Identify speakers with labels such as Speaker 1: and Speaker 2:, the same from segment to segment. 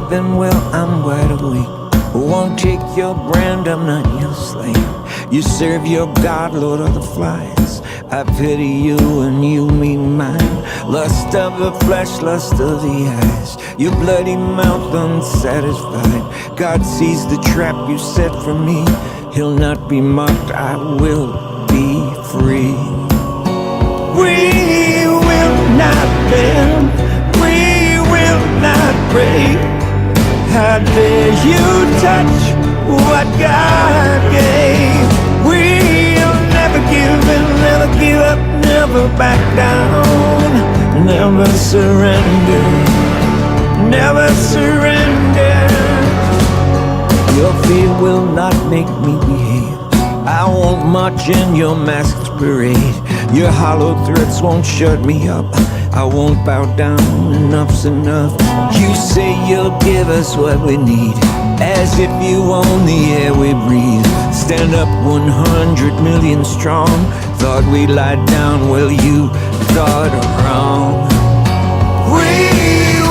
Speaker 1: then well, I'm wide awake. Won't take your brand, I'm not your slave. You serve your God, Lord of the flies. I pity you and you me mine. Lust of the flesh, lust of the eyes. Your bloody mouth unsatisfied. God sees the trap you set for me. He'll not be mocked, I will be free. We will not bend, we will not break. How dare you touch what God gave? We'll never give in, never give up, never back down, never surrender, never surrender. Your fear will not make me behave. I won't march in your masked parade. Your hollow threats won't shut me up. I won't bow down, enough's enough. You say you'll give us what we need, as if you own the air we breathe. Stand up 100 million strong. Thought we'd lie down, well you thought wrong. We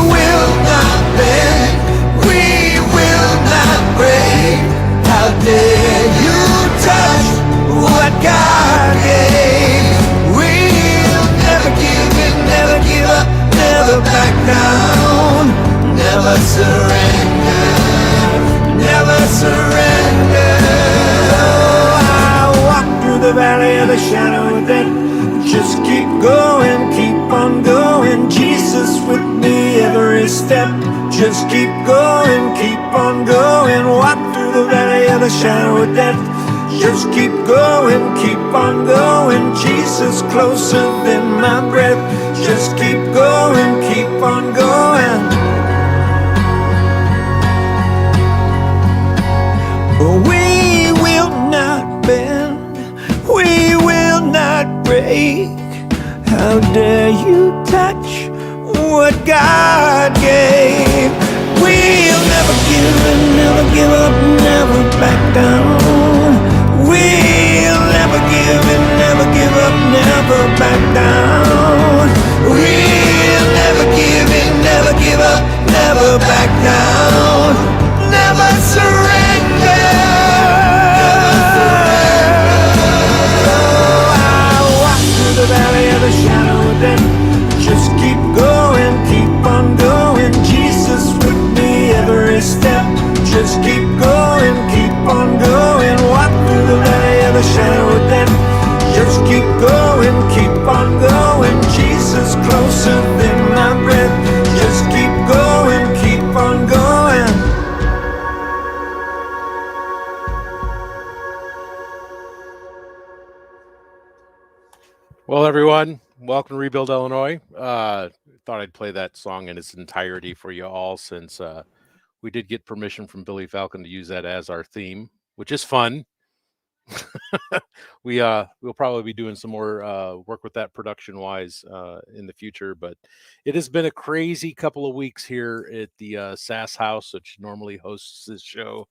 Speaker 1: will not bend, we will not break. How dare you touch what God gave? We'll never give in, never give up, never back down, never surrender, never surrender. Oh, I walk through the valley of the shadow of death. Just keep going, keep on going. Jesus with me every step. Just keep going, keep on going. Walk through the valley of the shadow of death. Just keep going, keep on going. Jesus closer than my breath. Just keep going, keep on going. We will not bend, we will not break. How dare you touch what God gave? We'll never give in, never give up, never back down. We'll never give in, never give up, never back down. We'll never give in, never give up, never back down, never surrender. Oh, I walk through the valley of the shadow of death. Just keep going, keep on going. Jesus with me every step. Just keep going, keep on going. Walk through the valley of the shadow of death. Just keep going, keep on going. Jesus closer than my breath. Just keep going, keep on going.
Speaker 2: Well, everyone, welcome to Rebuild Illinois. Thought I'd play that song in its entirety for you all, since we did get permission from Billy Falcon to use that as our theme, which is fun. We'll probably be doing some more work with that production wise in the future, but it has been a crazy couple of weeks here at the SAS House, which normally hosts this show.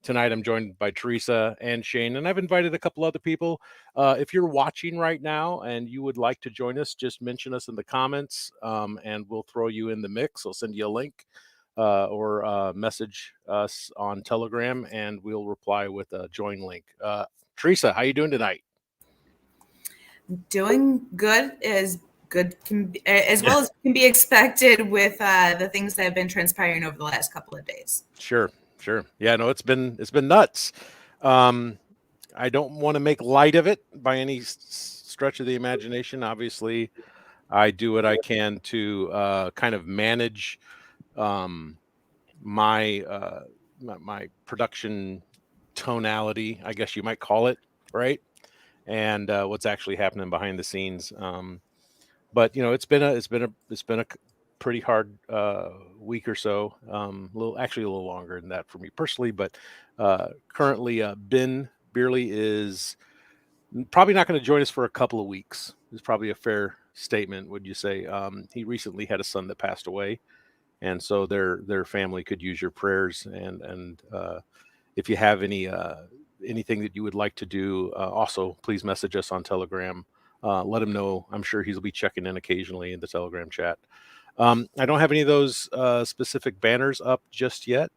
Speaker 2: Tonight I'm joined by Teresa and Shane, and I've invited a couple other people. If you're watching right now and you would like to join us, just mention us in the comments, and we'll throw you in the mix. I'll send you a link or message us on Telegram, and we'll reply with a join link. Teresa, how you doing tonight?
Speaker 3: Doing good, as good as well as can be expected with the things that have been transpiring over the last couple of days.
Speaker 2: Sure. Yeah, no, it's been nuts. I don't want to make light of it by any stretch of the imagination. Obviously, I do what I can to kind of manage my my production tonality, I guess you might call it, right? And what's actually happening behind the scenes. But you know, it's been a pretty hard week or so. A little longer than that for me personally. But currently, Ben Beerley is probably not going to join us for a couple of weeks. Is probably a fair statement, would you say? He recently had a son that passed away, and so their family could use your prayers. And if you have anything that you would like to do, also please message us on Telegram. Let him know. I'm sure he'll be checking in occasionally in the Telegram chat. I don't have any of those specific banners up just yet.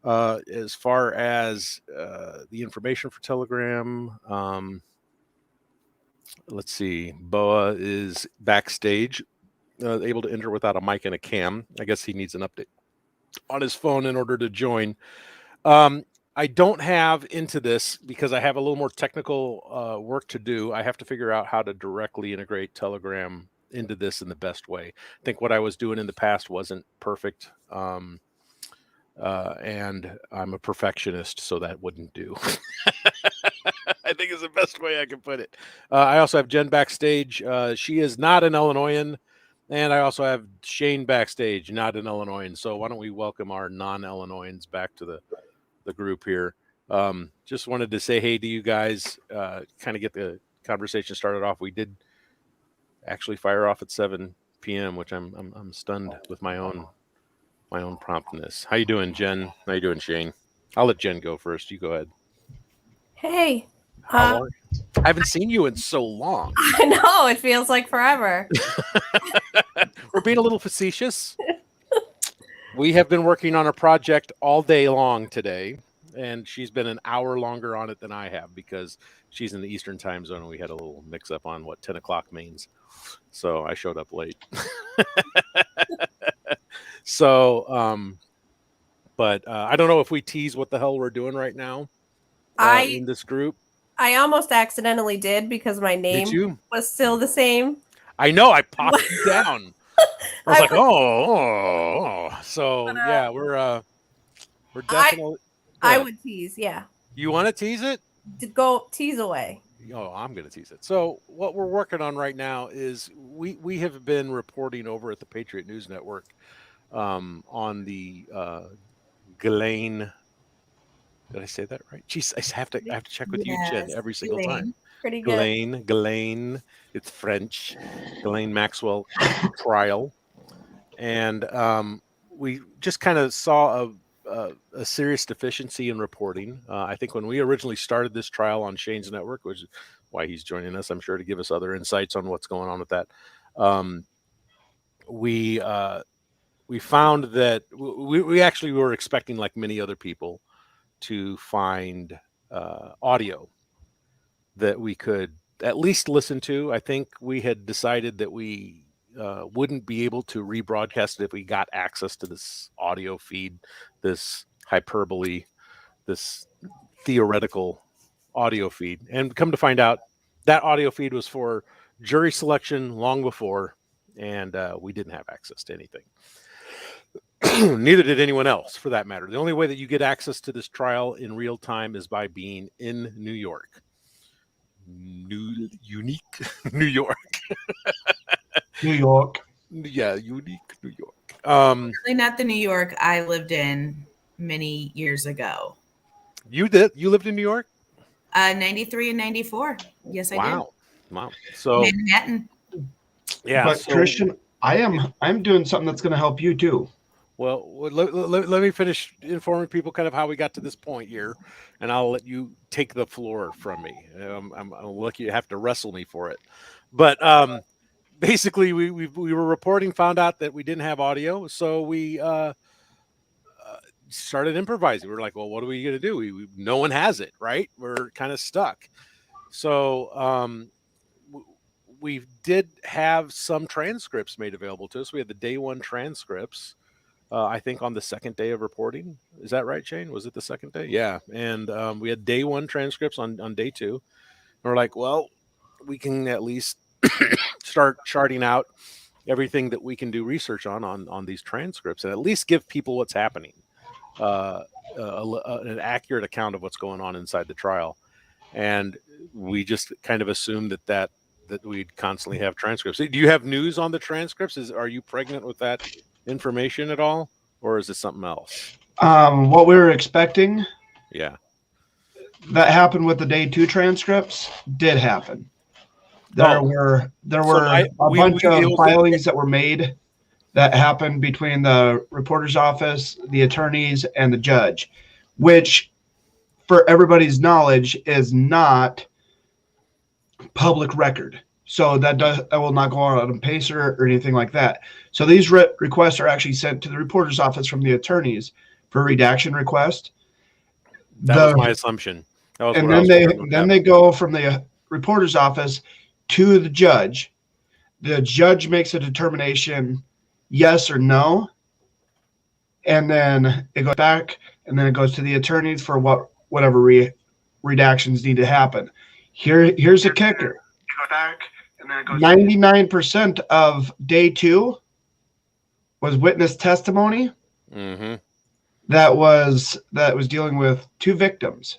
Speaker 2: As far as the information for Telegram, let's see. Boa is backstage, able to enter without a mic and a cam. I guess he needs an update on his phone in order to join. I don't have into this because I have a little more technical work to do. I have to figure out how to directly integrate Telegram into this in the best way. I think what I was doing in the past wasn't perfect. And I'm a perfectionist, so that wouldn't do. I think is the best way I can put it. I also have Jen backstage. She is not an Illinoisan. And I also have Shane backstage, not an Illinoisan. So why don't we welcome our non-Illinoisans back to the group here. Just wanted to say hey to you guys, kind of get the conversation started off. We did actually fire off at 7 p.m., which I'm stunned with my own promptness. How you doing, Jen? How you doing, Shane? I'll let Jen go first. You go ahead.
Speaker 4: Hey.
Speaker 2: How are you? I haven't seen you in so long.
Speaker 4: I know, it feels like forever.
Speaker 2: We're being a little facetious. We have been working on a project all day long today, and she's been an hour longer on it than I have because she's in the Eastern time zone, and we had a little mix-up on what 10 o'clock means. So I showed up late. So, but I don't know if we tease what the hell we're doing right now in this group.
Speaker 4: I almost accidentally did because my name was still the same.
Speaker 2: I know. I popped you down. I was like, oh. So yeah, we're definitely.
Speaker 4: I would tease, yeah.
Speaker 2: You want to tease it?
Speaker 4: Go tease away.
Speaker 2: Oh, I'm going to tease it. So what we're working on right now is we have been reporting over at the Patriot News Network on the Ghislaine. Did I say that right? Jeez, I have to check with you, Jen, every single time.
Speaker 4: Pretty good.
Speaker 2: Ghislaine. It's French. Ghislaine Maxwell trial, and we just kind of saw a serious deficiency in reporting. I think when we originally started this trial on Shane's network, which is why he's joining us, I'm sure, to give us other insights on what's going on with that. We found that we actually were expecting, like many other people, to find audio that we could at least listen to. I think we had decided that we wouldn't be able to rebroadcast it if we got access to this audio feed, this hyperbole, this theoretical audio feed. And come to find out, that audio feed was for jury selection long before, and we didn't have access to anything. Neither did anyone else, for that matter. The only way that you get access to this trial in real time is by being in New York. Unique New York.
Speaker 5: New York.
Speaker 2: Yeah, unique New York.
Speaker 3: Really not the New York I lived in many years ago.
Speaker 2: You did? You lived in New York?
Speaker 3: 93 and 94. Yes, I did.
Speaker 2: Wow. So
Speaker 3: Manhattan.
Speaker 2: Yeah.
Speaker 5: But Christian, I'm doing something that's going to help you too.
Speaker 2: Well, let me finish informing people kind of how we got to this point here, and I'll let you take the floor from me. I'm lucky you have to wrestle me for it. But basically, we were reporting, found out that we didn't have audio, so we started improvising. We were like, well, what are we going to do? No one has it, right? We're kind of stuck. So we did have some transcripts made available to us. We had the day one transcripts. I think on the second day of reporting. Is that right, Shane? Was it the second day? Yeah. And we had day one transcripts on day two. And we're like, well, we can at least start charting out everything that we can do research on these transcripts and at least give people what's happening, an accurate account of what's going on inside the trial. And we just kind of assumed that we'd constantly have transcripts. Do you have news on the transcripts? Are you pregnant with that information at all, or is it something else?
Speaker 5: What we were expecting,
Speaker 2: yeah,
Speaker 5: that happened with the day two transcripts did happen. There were a bunch of filings that were made that happened between the reporter's office, the attorneys, and the judge, which for everybody's knowledge is not public record. So that will not go out on Pacer or anything like that. So these requests are actually sent to the reporter's office from the attorneys for redaction request.
Speaker 2: That was my assumption.
Speaker 5: And then they go from the reporter's office to the judge. The judge makes a determination, yes or no, and then it goes back, and then it goes to the attorneys for whatever redactions need to happen. Here's the kicker. It goes back, and then it goes 99% of day 2 was witness testimony.
Speaker 2: Mm-hmm.
Speaker 5: That was dealing with 2 victims.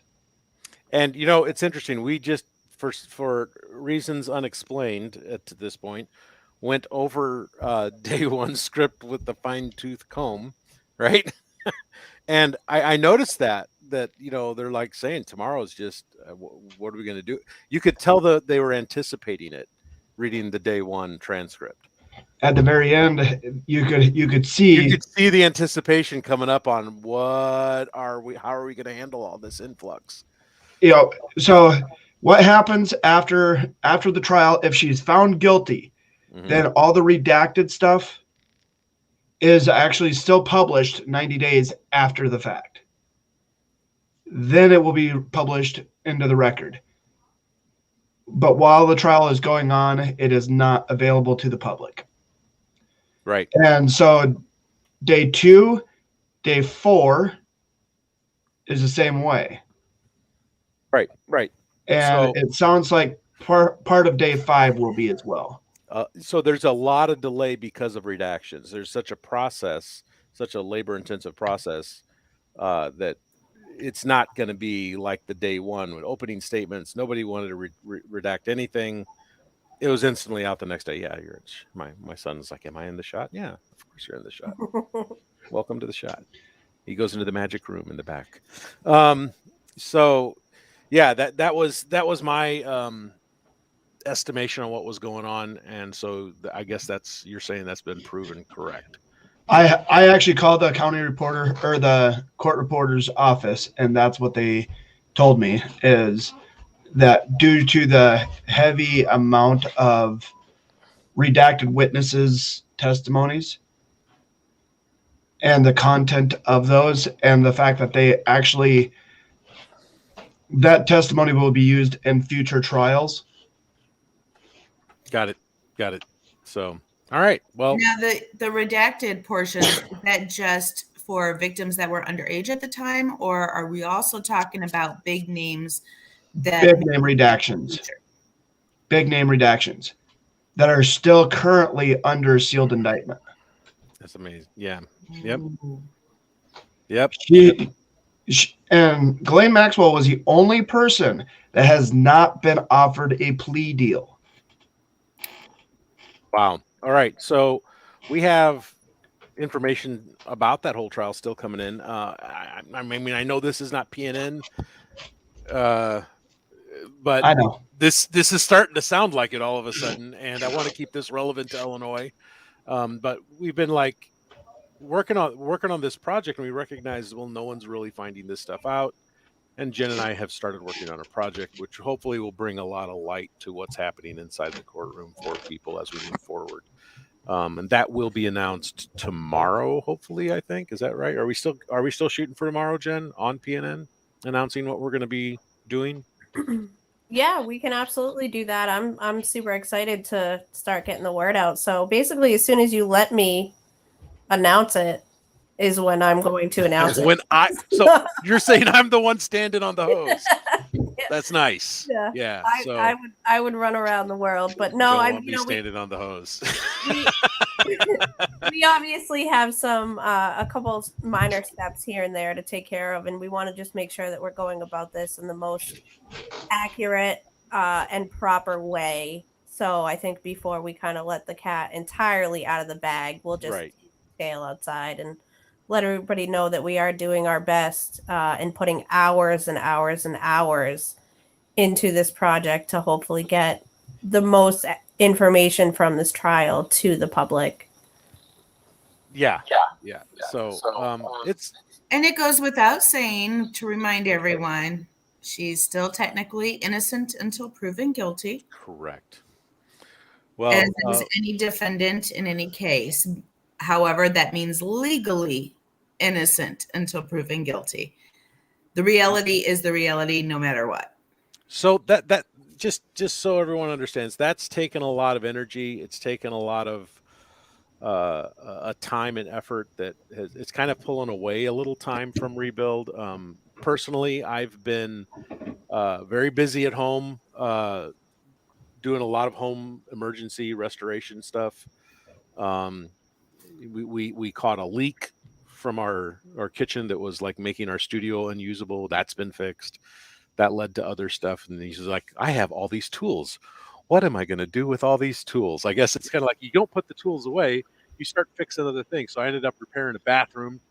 Speaker 2: And it's interesting. We just for reasons unexplained to this point went over day 1 script with the fine-tooth comb, right? And I noticed that they're like saying tomorrow's just what are we going to do? You could tell they were anticipating it, reading the day 1 transcript.
Speaker 5: At the very end, you could see
Speaker 2: the anticipation coming up on how are we going to handle all this influx?
Speaker 5: So what happens after the trial? If she's found guilty, mm-hmm. then all the redacted stuff is actually still published 90 days after the fact. Then it will be published into the record. But while the trial is going on, it is not available to the public.
Speaker 2: Right.
Speaker 5: And so day 2, day 4 is the same way.
Speaker 2: Right.
Speaker 5: And it sounds like part of day 5 will be as well.
Speaker 2: So there's a lot of delay because of redactions. There's such a labor-intensive process that it's not going to be like the day 1 with opening statements. Nobody wanted to redact anything. It was instantly out the next day. Yeah, my son's like, am I in the shot? Yeah, of course you're in the shot. Welcome to the shot. He goes into the magic room in the back. So yeah, that was my estimation on what was going on. And so I guess you're saying that's been proven correct.
Speaker 5: I actually called the county reporter or the court reporter's office, and that's what they told me, is that due to the heavy amount of redacted witnesses' testimonies and the content of those, and the fact that that testimony will be used in future trials.
Speaker 2: Got it. So, all right. Well,
Speaker 3: now the redacted portion, is that just for victims that were underage at the time, or are we also talking about big names?
Speaker 5: Big name redactions that are still currently under sealed indictment.
Speaker 2: That's amazing. Yeah. Yep.
Speaker 5: And Ghislaine Maxwell was the only person that has not been offered a plea deal.
Speaker 2: Wow. All right. So we have information about that whole trial still coming in. I mean, I know this is not PNN, but
Speaker 5: I know
Speaker 2: this is starting to sound like it all of a sudden, and I want to keep this relevant to Illinois. But we've been like working on this project, and we recognize, well, no one's really finding this stuff out. And Jen and I have started working on a project which hopefully will bring a lot of light to what's happening inside the courtroom for people as we move forward. And that will be announced tomorrow, hopefully, I think. Is that right? Are we still shooting for tomorrow, Jen, on PNN, announcing what we're going to be doing?
Speaker 4: Yeah, we can absolutely do that. I'm super excited to start getting the word out. So basically, as soon as you let me announce it is when I'm going to announce it.
Speaker 2: So you're saying I'm the one standing on the hose.
Speaker 4: Yeah.
Speaker 2: That's nice. Yeah.
Speaker 4: I would run around the world, but no, I'm
Speaker 2: standing on the hose.
Speaker 4: We obviously have a couple minor steps here and there to take care of, and we want to just make sure that we're going about this in the most accurate and proper way. So I think before we kind of let the cat entirely out of the bag, we'll just tail outside and let everybody know that we are doing our best and putting hours and hours and hours into this project to hopefully get the most information from this trial to the public.
Speaker 2: Yeah. So
Speaker 3: and it goes without saying, to remind everyone, she's still technically innocent until proven guilty.
Speaker 2: Correct. Well,
Speaker 3: as is any defendant in any case. However, that means legally innocent until proven guilty. The reality is the reality no matter what.
Speaker 2: so that just so everyone understands, that's taken a lot of energy. It's taken a lot of a time and effort it's kind of pulling away a little time from Rebuild. Personally, I've been very busy at home, doing a lot of home emergency restoration stuff. Um, we caught a leak from our kitchen that was like making our studio unusable. That's been fixed. That led to other stuff. And he's like, I have all these tools. What am I going to do with all these tools? I guess it's kind of like you don't put the tools away, you start fixing other things. So I ended up repairing a bathroom.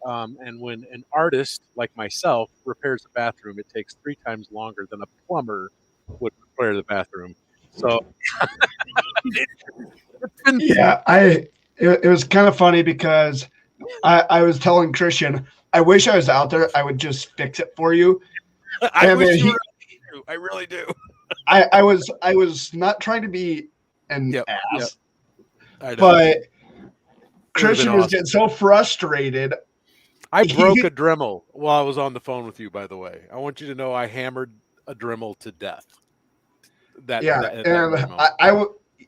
Speaker 2: And when an artist like myself repairs a bathroom, it takes 3 times longer than a plumber would repair the bathroom. So
Speaker 5: yeah, it was kind of funny because I was telling Christian, I wish I was out there. I would just fix it for you.
Speaker 2: I wish you were. I really do.
Speaker 5: I was not trying to be an ass, but Christian was getting so frustrated.
Speaker 2: I broke a Dremel while I was on the phone with you, by the way. I want you to know I hammered a Dremel to death.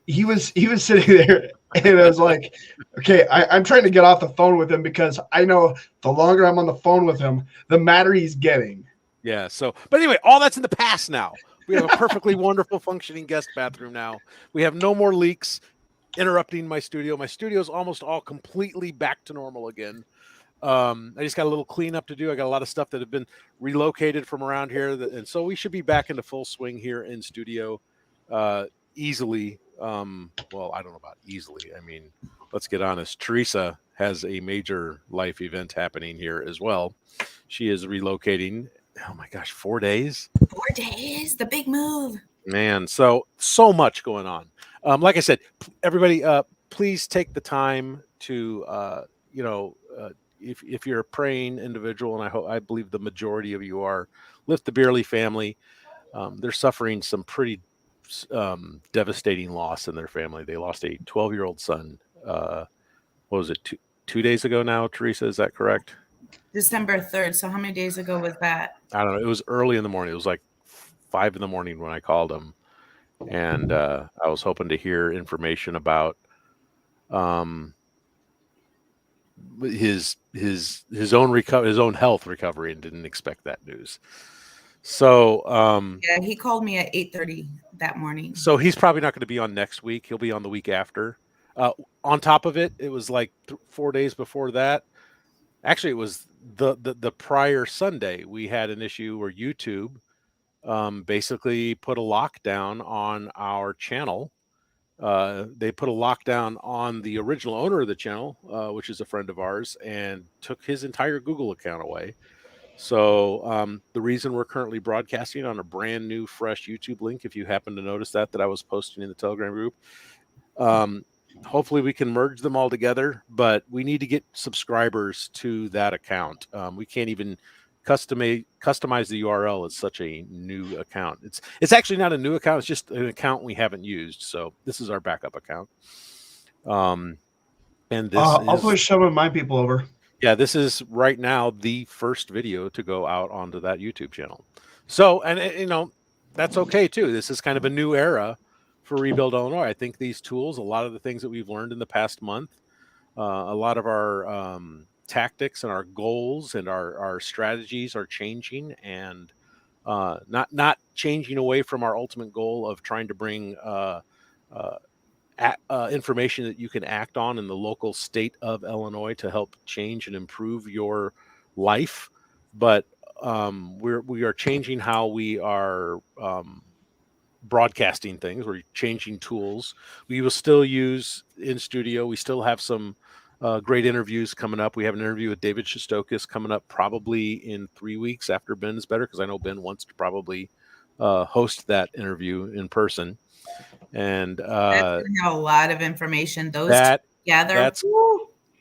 Speaker 5: He was sitting there, and I was like, okay, I'm trying to get off the phone with him because I know the longer I'm on the phone with him, the madder he's getting.
Speaker 2: Yeah. So, but anyway, all that's in the past now. We have a perfectly wonderful functioning guest bathroom now. We have no more leaks interrupting my studio. My studio is almost all completely back to normal again. I just got a little cleanup to do. I got a lot of stuff that have been relocated from around here. And so we should be back into full swing here in studio easily. Well, I don't know about easily. I mean, let's get honest. Teresa has a major life event happening here as well. She is relocating. Oh my gosh, 4 days?
Speaker 3: 4 days, the big move.
Speaker 2: Man, so much going on. Like I said, everybody, please take the time to, if you're a praying individual, and I believe the majority of you are, lift the Beerley family. They're suffering some pretty devastating loss in their family. They lost a 12-year-old son. What was it? 2 days ago now, Teresa? Is that correct?
Speaker 3: December 3rd. So how many days ago was that?
Speaker 2: I don't know. It was early in the morning. It was like 5 in the morning when I called him, and I was hoping to hear information about his own health recovery, and didn't expect that news. So
Speaker 3: yeah, he called me at 8:30 that morning.
Speaker 2: So he's probably not going to be on next week. He'll be on the week after. On top of it, it was like 4 days before that. Actually, it was the prior Sunday. We had an issue where YouTube basically put a lockdown on our channel. They put a lockdown on the original owner of the channel, which is a friend of ours, and took his entire Google account away. So the reason we're currently broadcasting on a brand new, fresh YouTube link, if you happen to notice that I was posting in the Telegram group, hopefully we can merge them all together, but we need to get subscribers to that account. We can't even customize the URL. It's such a new account. It's actually not a new account. It's just an account we haven't used. So this is our backup account. And this
Speaker 5: I'll push some of my people over.
Speaker 2: Yeah, this is right now the first video to go out onto that YouTube channel. So, and that's okay too. This is kind of a new era for Rebuild Illinois. I think these tools, a lot of the things that we've learned in the past month, a lot of our tactics and our goals and our strategies are changing, and not changing away from our ultimate goal of trying to bring information that you can act on in the local state of Illinois to help change and improve your life. But we are changing how we are broadcasting things. We're changing tools. We will still use in studio. We still have some great interviews coming up. We have an interview with David Shostokis coming up probably in 3 weeks after Ben is better, because I know Ben wants to probably host that interview in person. And
Speaker 3: that's a lot of information. Together,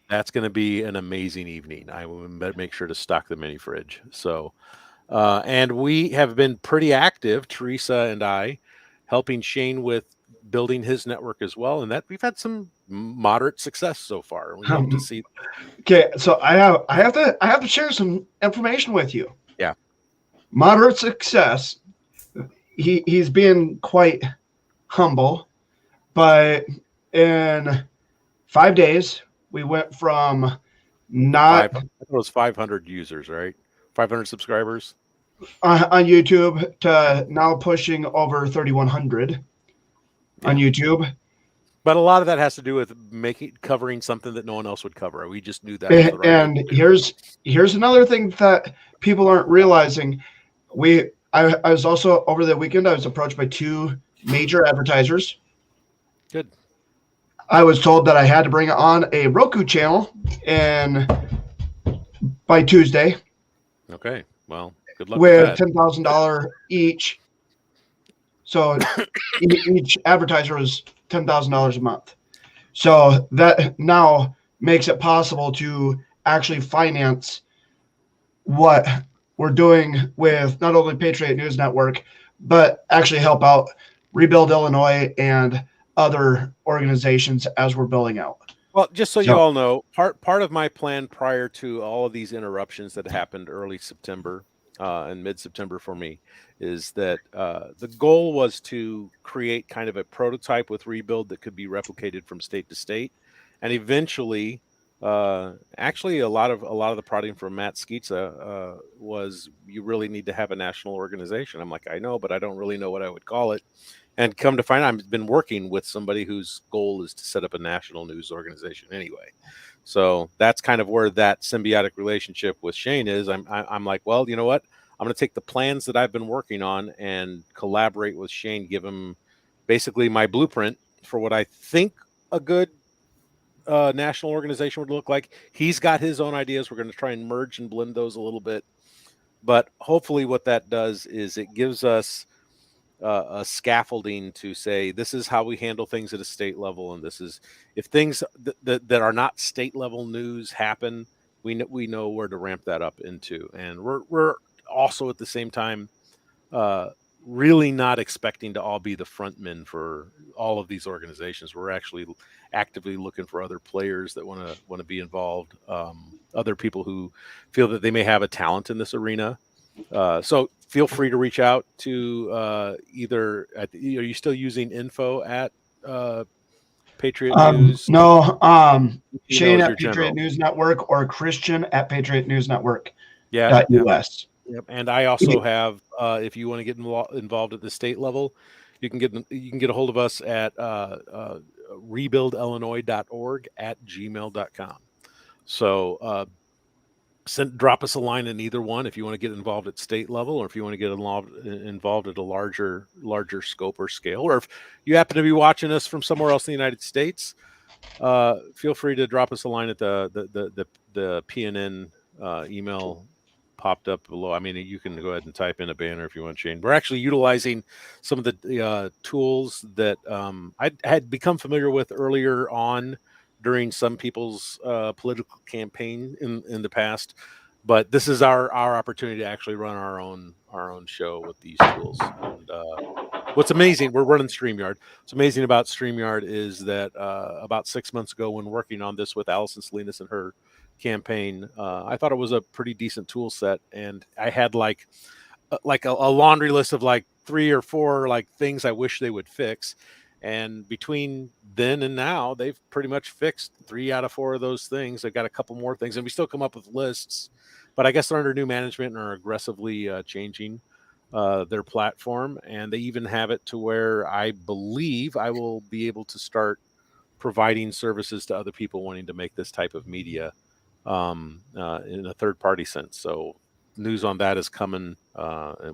Speaker 2: that's going to be an amazing evening. I will make sure to stock the mini fridge. So, and we have been pretty active, Teresa and I, helping Shane with building his network as well, and that we've had some moderate success so far. We hope to see.
Speaker 5: Okay, so I have to share some information with you.
Speaker 2: Yeah,
Speaker 5: moderate success. He's being quite humble, but in 5 days we went from not.
Speaker 2: I thought it was 500 users, right? 500 subscribers
Speaker 5: On YouTube to now pushing over 3,100 on YouTube.
Speaker 2: But a lot of that has to do with covering something that no one else would cover. We just knew that.
Speaker 5: And here's another thing that people aren't realizing. I was also over the weekend. I was approached by 2 major advertisers.
Speaker 2: Good.
Speaker 5: I was told that I had to bring on a Roku channel by Tuesday.
Speaker 2: Okay. Well, good luck
Speaker 5: with
Speaker 2: that.
Speaker 5: $10,000 each. So each advertiser was $10,000 a month. So that now makes it possible to actually finance what we're doing with not only Patriot News Network, but actually help out Rebuild Illinois and other organizations as we're building out.
Speaker 2: Well, just so you all know, part of my plan prior to all of these interruptions that happened early September and mid-September for me is that the goal was to create kind of a prototype with Rebuild that could be replicated from state to state, and eventually, actually, a lot of the prodding from Matt Skeetsa was you really need to have a national organization. I'm like, I know, but I don't really know what I would call it. And come to find out, I've been working with somebody whose goal is to set up a national news organization anyway. So that's kind of where that symbiotic relationship with Shane is. I'm like, well, you know what? I'm going to take the plans that I've been working on and collaborate with Shane, give him basically my blueprint for what I think a good national organization would look like. He's got his own ideas. We're going to try and merge and blend those a little bit. But hopefully what that does is it gives us a scaffolding to say this is how we handle things at a state level, and this is if things that are not state level news happen, we know where to ramp that up into, and we're also at the same time really not expecting to all be the front men for all of these organizations. We're actually actively looking for other players that want to be involved, other people who feel that they may have a talent in this arena. So feel free to reach out to either are you still using info at Patriot News?
Speaker 5: No, Shane at Patriot News Network or Christian at Patriot News Network. US.
Speaker 2: Yep. And I also have if you want to get involved at the state level, you can get a hold of us at rebuildillinois.org at gmail.com. So drop us a line in either one if you want to get involved at state level, or if you want to get involved at a larger scope or scale, or if you happen to be watching us from somewhere else in the United States, feel free to drop us a line at the PNN email popped up below. I mean, you can go ahead and type in a banner if you want, Shane. We're actually utilizing some of the tools that I had become familiar with earlier on during some people's political campaign in the past, but this is our opportunity to actually run our own show with these tools. And what's amazing, we're running StreamYard. What's amazing about StreamYard is that about 6 months ago, when working on this with Allison Salinas and her campaign, I thought it was a pretty decent tool set, and I had like a laundry list of like 3 or 4 like things I wish they would fix. And between then and now, they've pretty much fixed 3 out of 4 of those things. They've got a couple more things, and we still come up with lists, but I guess they're under new management and are aggressively changing their platform. And they even have it to where I believe I will be able to start providing services to other people wanting to make this type of media in a third-party sense. So news on that is coming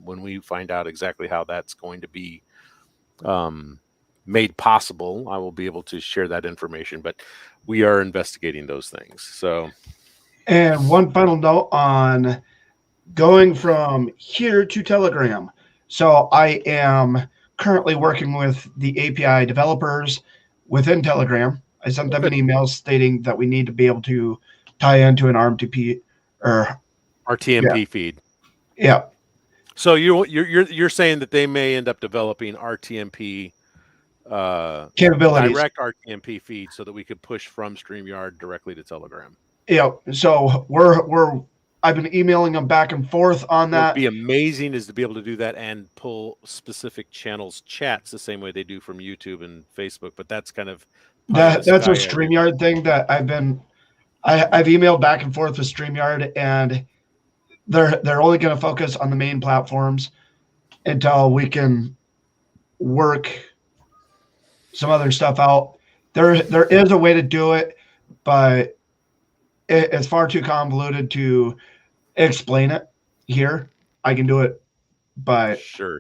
Speaker 2: when we find out exactly how that's going to be made possible. I will be able to share that information, but we are investigating those things. So,
Speaker 5: and one final note on going from here to Telegram. So I am currently working with the API developers within Telegram. I sent them an email stating that we need to be able to tie into an RTMP or
Speaker 2: RTMP feed.
Speaker 5: Yeah.
Speaker 2: So you're saying that they may end up developing RTMP
Speaker 5: capabilities.
Speaker 2: direct RTMP feed so that we could push from StreamYard directly to Telegram.
Speaker 5: Yeah. So I've been emailing them back and forth on that.
Speaker 2: What'd be amazing is to be able to do that and pull specific channels chats the same way they do from YouTube and Facebook. But that's kind of
Speaker 5: that's a StreamYard thing that I've emailed back and forth with StreamYard, and they're only going to focus on the main platforms until we can work some other stuff out. There is a way to do it, but it's far too convoluted to explain it here. I can do it, but
Speaker 2: sure.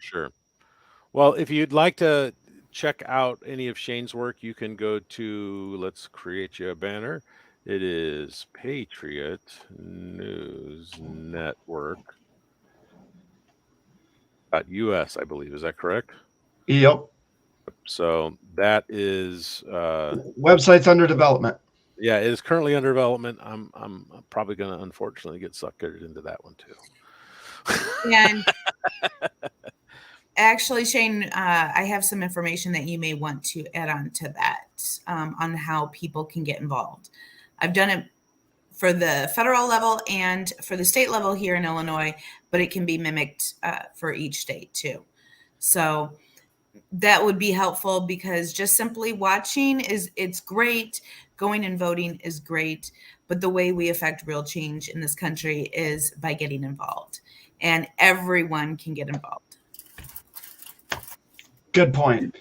Speaker 2: Well, if you'd like to check out any of Shane's work, you can go to, let's create you a banner. It is Patriot News Network .us, I believe. Is that correct?
Speaker 5: Yep.
Speaker 2: So that is
Speaker 5: website's under development.
Speaker 2: Yeah, it is currently under development. I'm probably going to unfortunately get suckered into that one too.
Speaker 3: And actually, Shane, I have some information that you may want to add on to that on how people can get involved. I've done it for the federal level and for the state level here in Illinois, but it can be mimicked for each state too. So that would be helpful, because just simply watching it's great. Going and voting is great, but the way we affect real change in this country is by getting involved, and everyone can get involved.
Speaker 5: Good point.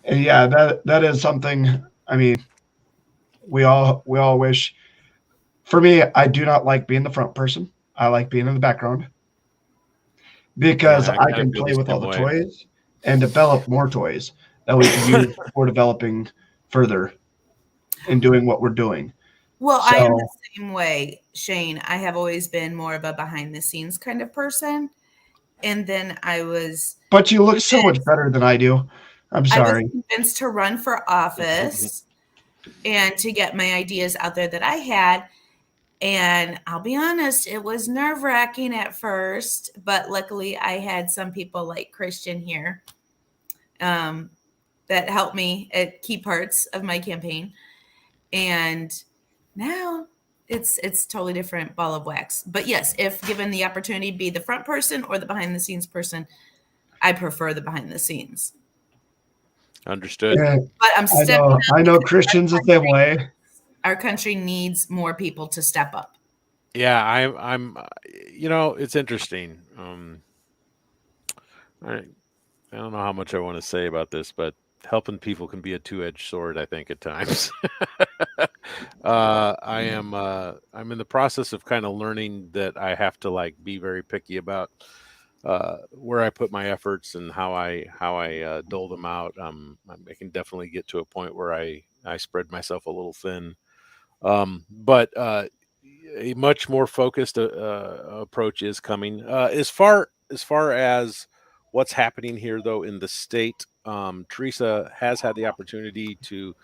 Speaker 5: And yeah, that is something. I mean, we all wish. For me, I do not like being the front person. I like being in the background, because I can play with all the toys and develop more toys that we can use for developing further and doing what we're doing.
Speaker 3: Well, I am the same way, Shane. I have always been more of a behind the scenes kind of person. And then
Speaker 5: But you look so much better than I do. I'm sorry.
Speaker 3: I was convinced to run for office and to get my ideas out there that I had. And I'll be honest, it was nerve-wracking at first, but luckily I had some people like Christian here that helped me at key parts of my campaign. And now it's totally different ball of wax. But yes, if given the opportunity to be the front person or the behind the scenes person, I prefer the behind the scenes.
Speaker 2: Understood.
Speaker 3: But I'm stepping up.
Speaker 5: I know Christian's the same way.
Speaker 3: Our country needs more people to step up.
Speaker 2: Yeah, I'm it's interesting. I don't know how much I want to say about this, but helping people can be a two-edged sword, I think, at times. I'm in the process of kind of learning that I have to be very picky about where I put my efforts and how I dole them out. I can definitely get to a point where I spread myself a little thin. But a much more focused approach is coming. As far as what's happening here, though, in the state, Teresa has had the opportunity to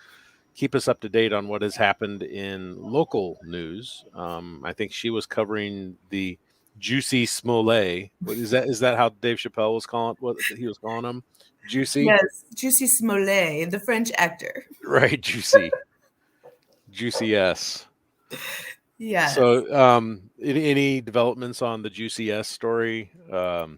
Speaker 2: keep us up to date on what has happened in local news. I think she was covering the Juicy Smollett. What is that? Is that how Dave Chappelle was calling what he was calling him? Juicy?
Speaker 3: Yes, Juicy Smollett, the French actor.
Speaker 2: Right, Juicy. Juicy S.
Speaker 3: Yeah.
Speaker 2: So, any developments on the Juicy S story?
Speaker 3: Well,